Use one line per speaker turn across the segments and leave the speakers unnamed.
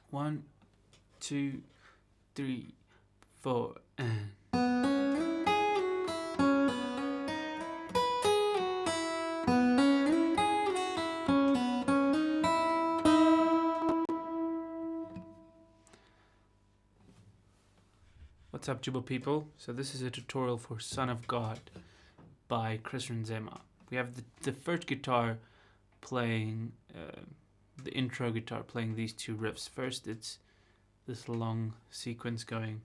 1, 2, 3, 4, and... What's up, Jooba people? So this is a tutorial for Son of God by Renzema. We have the first guitar playing, the intro guitar playing these two riffs. First it's this long sequence going.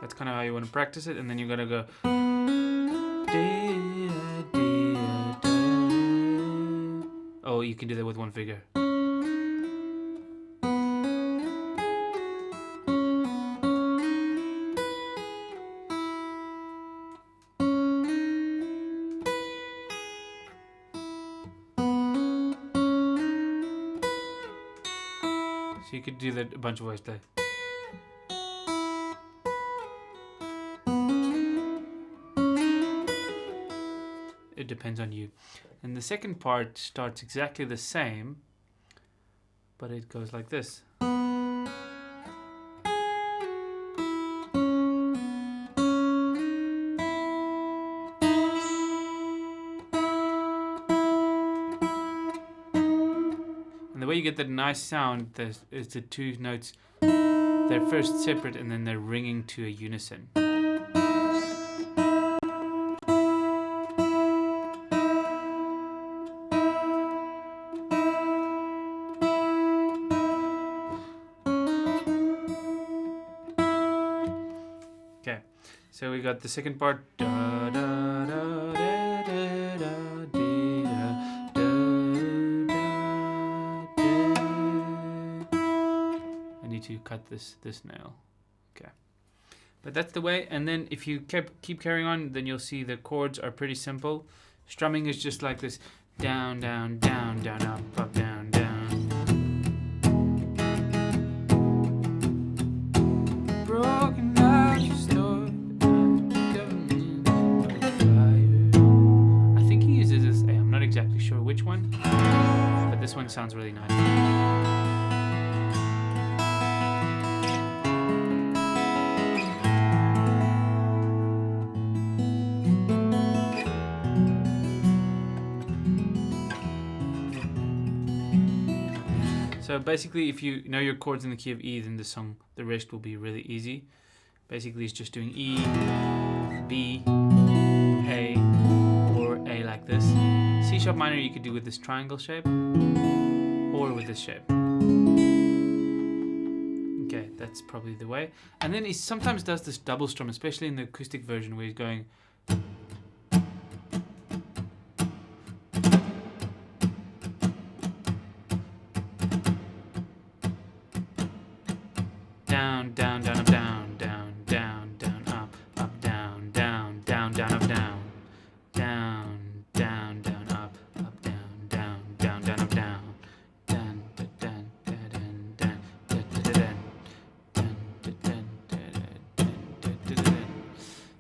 That's kind of how you want to practice it, and then you gotta go. Oh, you can do that with one finger. So you could do that a bunch of ways there. It depends on you. And the second part starts exactly the same, but it goes like this. And the way you get that nice sound is the two notes, they're first separate and then they're ringing to a unison. Okay, so we got the second part. Da, da, da, da, da, da, dee, da, da, da, da. I need to cut this nail. Okay, but that's the way. And then if you keep carrying on, then you'll see the chords are pretty simple. Strumming is just like this: down, down, down, down, up, down, down. Broken. Exactly sure which one, but this one sounds really nice. So basically, if you know your chords in the key of E, then the rest will be really easy. Basically, it's just doing E, B, A, or A like this. C sharp minor you could do with this triangle shape or with this shape. Okay, that's probably the way. And then he sometimes does this double strum, especially in the acoustic version where he's going down, down, down, up, down, down, down, down, up, down, down, down, down, up, down, down, down, down, up, down, down, down, down, up, down, dun, dun, dun, dun, dun, dun, dun, dun, dun, dun.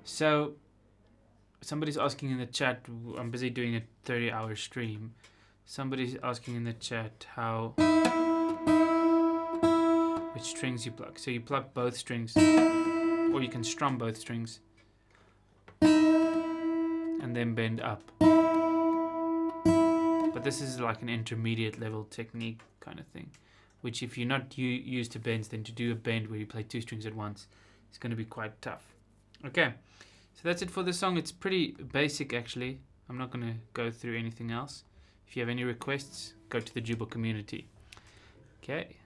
So somebody's asking in the chat, I'm busy doing a 30-hour stream. Somebody's asking in the chat which strings you pluck. So you pluck both strings, or you can strum both strings and then bend up. But this is like an intermediate level technique kind of thing, which if you're not used to bends, then to do a bend where you play two strings at once, it's going to be quite tough. Okay, so that's it for this song. It's pretty basic actually. I'm not going to go through anything else. If you have any requests, go to the Jooba community. Okay.